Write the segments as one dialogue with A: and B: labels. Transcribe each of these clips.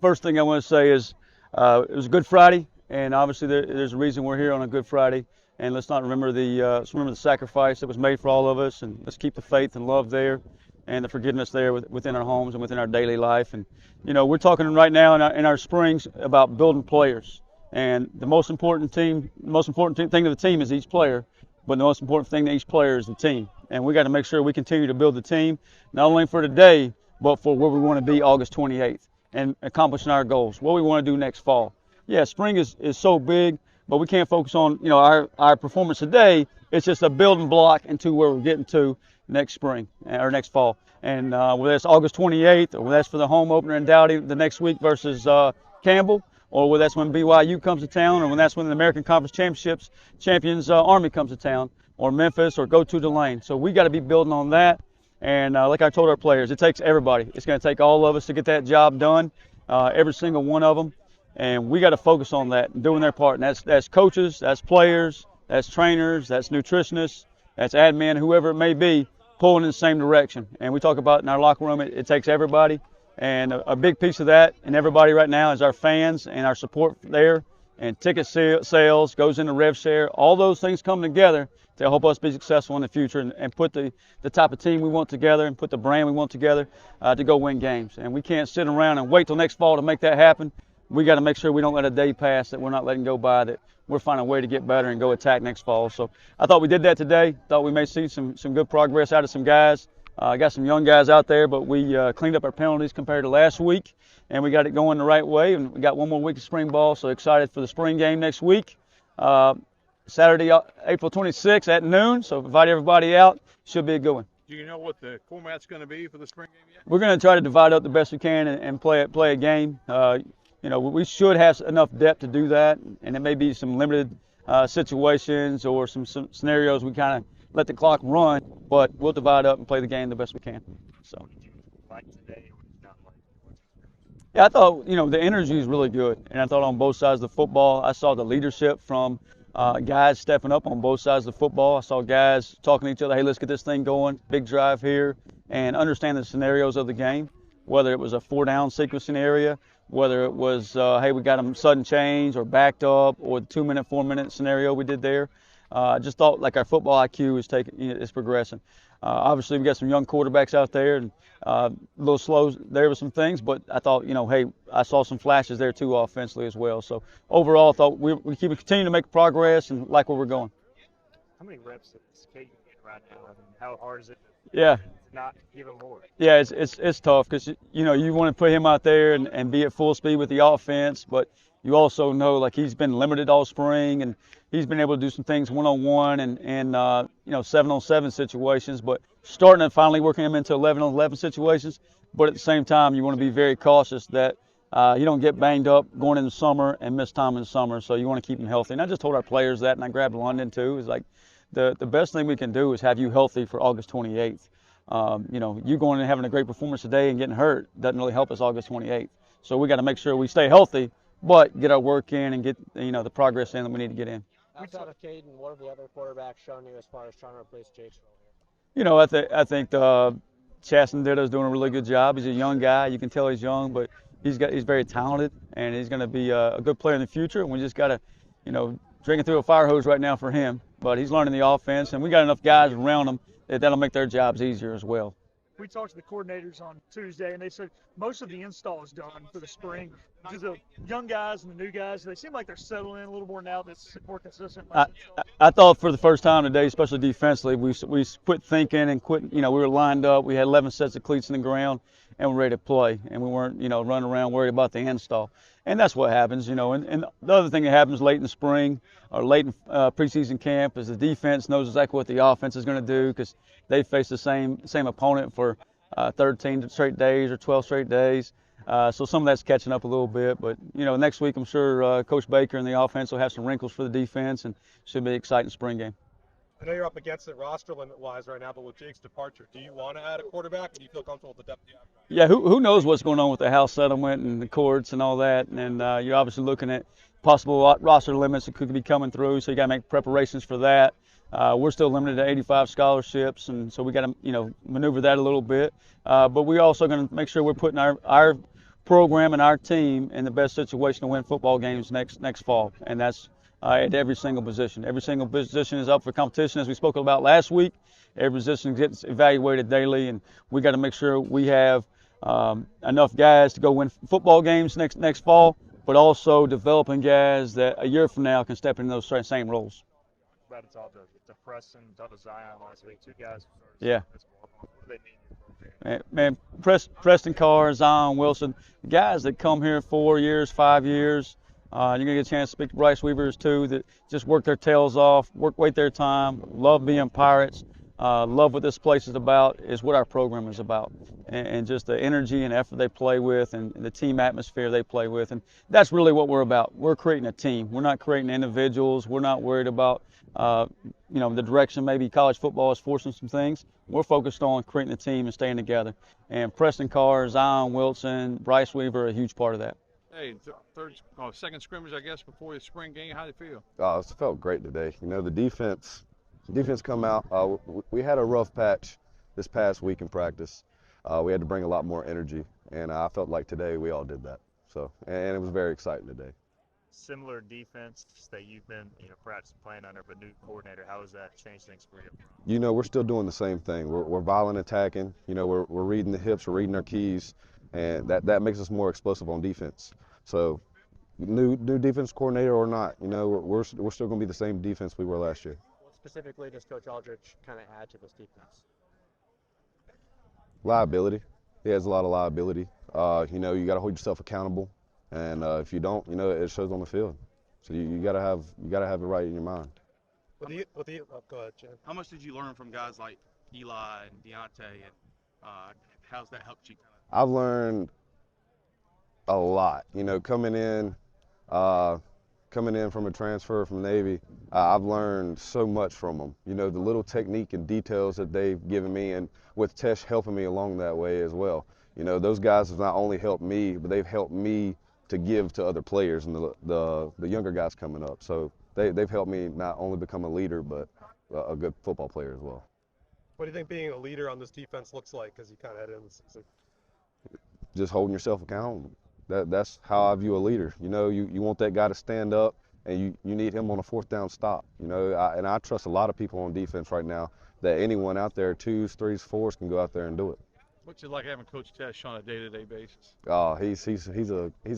A: first thing I want to say is it was a Good Friday, and obviously there's a reason we're here on a Good Friday. And let's remember the sacrifice that was made for all of us, and let's keep the faith and love there, and the forgiveness there within our homes and within our daily life. And we're talking right now in our springs about building players. And the most important thing to the team is each player, but the most important thing to each player is the team. And we got to make sure we continue to build the team, not only for today, but for where we want to be August 28th and accomplishing our goals, what we want to do next fall. Yeah, spring is so big, but we can't focus on our performance today. It's just a building block into where we're getting to next spring or next fall. And whether it's August 28th or whether that's for the home opener in Dowdy the next week versus Campbell, or whether that's when BYU comes to town, or when that's when the American Conference champions Army comes to town, or Memphis, or go to Delane. So we got to be building on that. And like I told our players, it takes everybody. It's going to take all of us to get that job done, every single one of them. And we got to focus on that and doing their part. And that's coaches, that's players, that's trainers, that's nutritionists, that's admin, whoever it may be, pulling in the same direction. And we talk about in our locker room, it takes everybody. And a big piece of that and everybody right now is our fans and our support there. And ticket sales goes into rev share. All those things come together to help us be successful in the future and put the type of team we want together and put the brand we want together to go win games. And we can't sit around and wait till next fall to make that happen. We got to make sure we don't let a day pass that we're not letting go by, that we're finding a way to get better and go attack next fall. So I thought we did that today. Thought we may see some good progress out of some guys. Got some young guys out there, but we cleaned up our penalties compared to last week, and we got it going the right way. And we got one more week of spring ball, so excited for the spring game next week. Saturday, April 26th at noon, so invite everybody out. Should be a good one.
B: Do you know what the format's going to be for the spring game yet?
A: We're going to try to divide up the best we can and play a game. We should have enough depth to do that, and it may be some limited situations or some scenarios we kind of let the clock run, but we'll divide up and play the game the best we can. So. Yeah, I thought, the energy is really good, and I thought on both sides of the football, I saw the leadership from guys stepping up on both sides of the football. I saw guys talking to each other, hey, let's get this thing going, big drive here, and understand the scenarios of the game, whether it was a 4-down sequencing area, whether it was, hey, we got them sudden change or backed up, or the 2-minute, 4-minute scenario we did there. I just thought like our football IQ is progressing. Obviously, we got some young quarterbacks out there and a little slow there with some things, but I thought, hey, I saw some flashes there too offensively as well. So overall, I thought we continue to make progress and like where we're going.
C: How many reps is Caden getting right now? I mean, how hard is it
A: to
C: not give him more?
A: Yeah, it's tough because, you want to put him out there and be at full speed with the offense, but you also know like he's been limited all spring and he's been able to do some things one-on-one and 7-on-7 situations, but starting and finally working him into 11-on-11 situations. But at the same time, you want to be very cautious that you don't get banged up going into summer and miss time in the summer. So you want to keep him healthy. And I just told our players that, and I grabbed London too. Is like the best thing we can do is have you healthy for August 28th. You going and having a great performance today and getting hurt doesn't really help us August 28th. So we got to make sure we stay healthy, but get our work in and get the progress in that we need to get in.
D: Outside of Caden, what have the other quarterbacks shown you as far as trying to replace Jake's role here?
A: I think Chastenditto's doing a really good job. He's a young guy. You can tell he's young, but he's very talented, and he's going to be a good player in the future. And we just got to, drinking through a fire hose right now for him. But he's learning the offense, and we got enough guys around him that'll make their jobs easier as well.
E: We talked to the coordinators on Tuesday, and they said most of the install is done for the spring. Do the young guys and the new guys, they seem like they're settling in a little more now that's more consistent.
A: I thought for the first time today, especially defensively, we quit thinking and quit, we were lined up. We had 11 sets of cleats in the ground, and we're ready to play. And we weren't, running around worried about the install. And that's what happens, And the other thing that happens late in the spring or late in preseason camp is the defense knows exactly what the offense is going to do because they face the same opponent for 13 straight days or 12 straight days. So some of that's catching up a little bit. But, next week I'm sure Coach Baker and the offense will have some wrinkles for the defense and should be an exciting spring game.
F: I know you're up against it roster limit-wise right now, but with Jake's departure, do you want to add a quarterback, or do you feel comfortable with the depth you have?
A: Yeah, who knows what's going on with the house settlement and the courts and all that. And you're obviously looking at possible roster limits that could be coming through, so you got to make preparations for that. We're still limited to 85 scholarships, and so we got to, maneuver that a little bit. But we're also going to make sure we're putting our program and our team in the best situation to win football games next fall, and that's at every single position. Every single position is up for competition, as we spoke about last week. Every position gets evaluated daily, and we got to make sure we have enough guys to go win football games next fall, but also developing guys that a year from now can step into those same roles.
C: About to talk to Preston, talk to Zion last week. Two guys.
A: Yeah.
C: What do they mean to your program?
A: Man, Preston Carr, Zion Wilson, guys that come here 4 years, 5 years. You're going to get a chance to speak to Bryce Weavers, too, that just work their tails off, wait their time, love being Pirates, love what this place is about, is what our program is about. And just the energy and effort they play with and the team atmosphere they play with. And that's really what we're about. We're creating a team. We're not creating individuals. We're not worried about, the direction maybe college football is forcing some things. We're focused on creating a team and staying together. And Preston Carr, Zion Wilson, Bryce Weaver are a huge part of that.
B: Hey, second scrimmage, I guess, before the spring game. How did it feel?
G: It felt great today. The defense come out. We had a rough patch this past week in practice. We had to bring a lot more energy, and I felt like today we all did that. So, and it was very exciting today.
C: Similar defense that you've been, perhaps playing under, but new coordinator. How has that changed things for you?
G: We're still doing the same thing. We're violent attacking. We're reading the hips, we're reading our keys, and that makes us more explosive on defense. So, new defense coordinator or not, we're still going to be the same defense we were last year.
D: What specifically does Coach Aldrich kind of add to this defense?
G: Liability. He has a lot of liability. You got to hold yourself accountable, and if you don't, it shows on the field. So you got to have it right in your mind.
F: Go ahead, Jen.
B: How much did you learn from guys like Eli and Deontay, and how's that helped you?
G: I've learned a lot. Coming in from a transfer from Navy, I've learned so much from them. The little technique and details that they've given me, and with Tesh helping me along that way as well. Those guys have not only helped me, but they've helped me to give to other players and the younger guys coming up. So they've helped me not only become a leader, but a good football player as well.
F: What do you think being a leader on this defense looks like as you kind of head into the season?
G: Just holding yourself accountable. That's how I view a leader. You want that guy to stand up, and you need him on a fourth down stop. And I trust a lot of people on defense right now that anyone out there, 2s, 3s, 4s, can go out there and do it.
B: What's it like having Coach Tesh on a day-to-day basis?
G: Oh, he's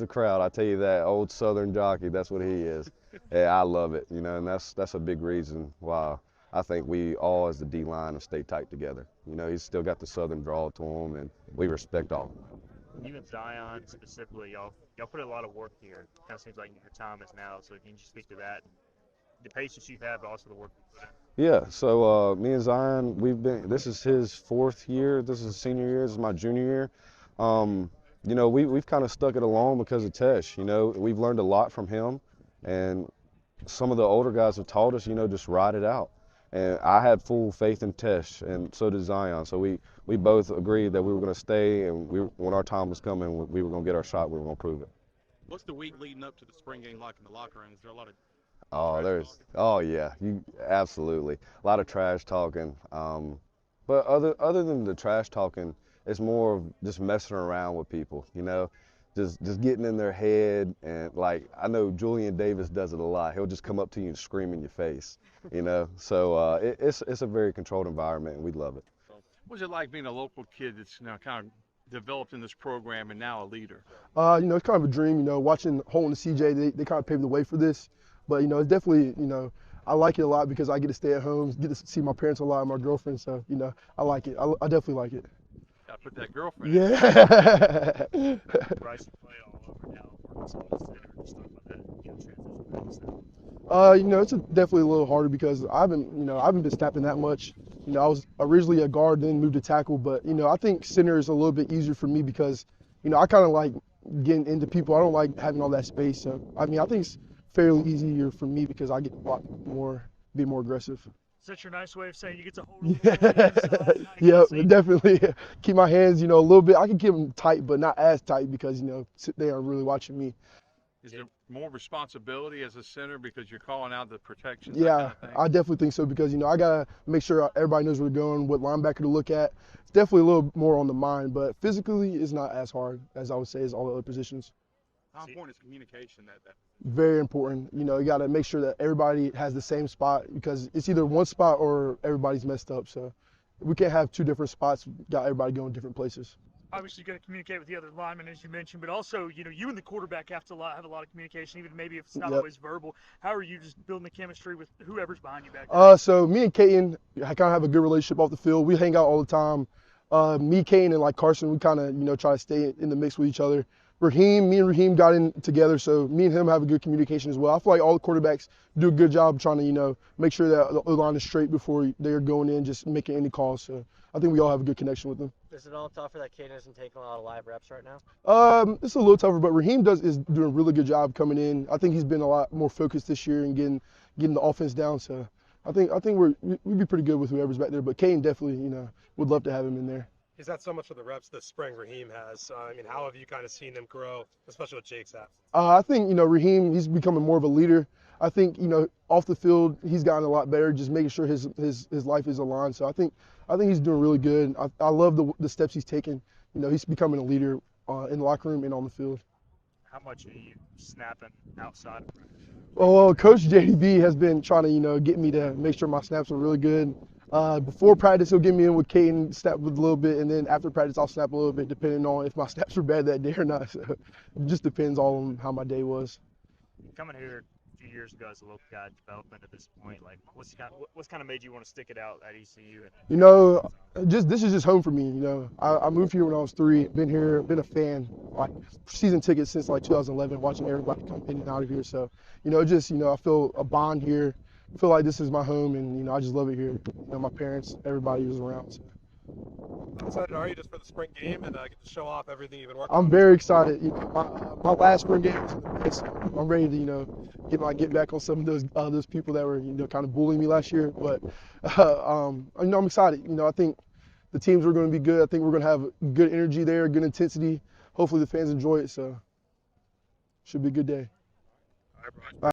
G: a crowd. I tell you that, old Southern jockey. That's what he is. Yeah, I love it. And that's a big reason why I think we all, as the D line, have stayed tight together. He's still got the Southern draw to him, and we respect all of them.
C: You and Zion specifically, y'all put a lot of work here. It kind of seems like your time is now. So can you just speak to that, the patience you have, but also the work you put in?
G: Yeah. So me and Zion, this is his 4th year. This is his senior year. This is my junior year. We've kind of stuck it along because of Tesh. We've learned a lot from him, and some of the older guys have taught us, just ride it out. And I had full faith in Tesh, and so did Zion. So we both agreed that we were going to stay, and when our time was coming, we were going to get our shot. We were going to prove it.
B: What's the week leading up to the spring game like in the locker room? Is there a lot of
G: absolutely a lot of trash talking. But other than the trash talking, it's more of just messing around with people. Just getting in their head, and I know Julian Davis does it a lot. He'll just come up to you and scream in your face, So it's a very controlled environment, and we love it.
B: What's it like being a local kid that's now kind of developed in this program and now a leader?
H: It's kind of a dream. Watching Holt and CJ, they kind of paved the way for this. But it's definitely, I like it a lot because I get to stay at home, get to see my parents a lot, and my girlfriend. So I like it. I definitely like it.
B: Gotta put that girlfriend.
H: Yeah.
C: Bryce play all over now. Just talk about that. Transition.
H: It's definitely a little harder because I haven't been snapping that much. I was originally a guard, then moved to tackle, but I think center is a little bit easier for me because I kind of like getting into people. I don't like having all that space. So I think it's fairly easier for me because I get a lot more, be more aggressive.
E: Is that your nice way of saying you get to hold it?
H: Yeah, definitely. Keep my hands, a little bit. I can keep them tight, but not as tight because they are really watching me.
B: Is there
I: more responsibility as a center because you're calling out the protections?
H: Yeah,
I: that kind of thing?
H: I definitely think so because, I got to make sure everybody knows where they're going, what linebacker to look at. It's definitely a little more on the mind, but physically it's not as hard as I would say as all the other positions.
B: How important is communication that
H: Very important. You got to make sure that everybody has the same spot because it's either one spot or everybody's messed up. So we can't have two different spots, got everybody going different places.
E: Obviously, you got to communicate with the other linemen, as you mentioned, but also, you and the quarterback have to have a lot of communication, even maybe if it's not always verbal. How are you just building the chemistry with whoever's behind you back there?
H: So me and Caden, I kind of have a good relationship off the field. We hang out all the time. Me, Caden, and like Carson, we kind of, try to stay in the mix with each other. Me and Raheem got in together, so me and him have a good communication as well. I feel like all the quarterbacks do a good job trying to, make sure that the O-line is straight before they're going in, just making any calls. So I think we all have a good connection with them.
D: Is it all tougher that Caden isn't taking a lot of live reps right now?
H: It's a little tougher, but Raheem is doing a really good job coming in. I think he's been a lot more focused this year and getting the offense down. So I think we'd be pretty good with whoever's back there. But Caden definitely, would love to have him in there.
F: He's had so much of the reps this spring Raheem has. How have you kind of seen them grow, especially with Jake's absence?
H: I think, Raheem, he's becoming more of a leader. I think, off the field, he's gotten a lot better, just making sure his life is aligned. So I think he's doing really good. I love the steps he's taking. He's becoming a leader in the locker room and on the field.
C: How much are you snapping outside of practice?
H: Well, Coach JDB has been trying to, get me to make sure my snaps are really good. Before practice, he'll get me in with Caden, snap with a little bit, and then after practice, I'll snap a little bit, depending on if my snaps were bad that day or not. So it just depends on how my day was.
C: Coming here a few years ago as a local guy development at this point, like what's kind of made you want to stick it out at ECU?
H: This is just home for me. I moved here when I was 3. Been here, been a fan, like season tickets since like 2011, watching everybody come in and out of here. So I feel a bond here. I feel like this is my home, and I just love it here. My parents, everybody was around. So.
F: How excited are you just for the spring game and get to show off everything you've been working on?
H: I'm very excited. My last spring game was the best. I'm ready to get back on some of those people that were kind of bullying me last year. But I'm excited. I think the teams are going to be good. I think we're going to have good energy there, good intensity. Hopefully the fans enjoy it. So should be a good day.
F: All right, Bryce.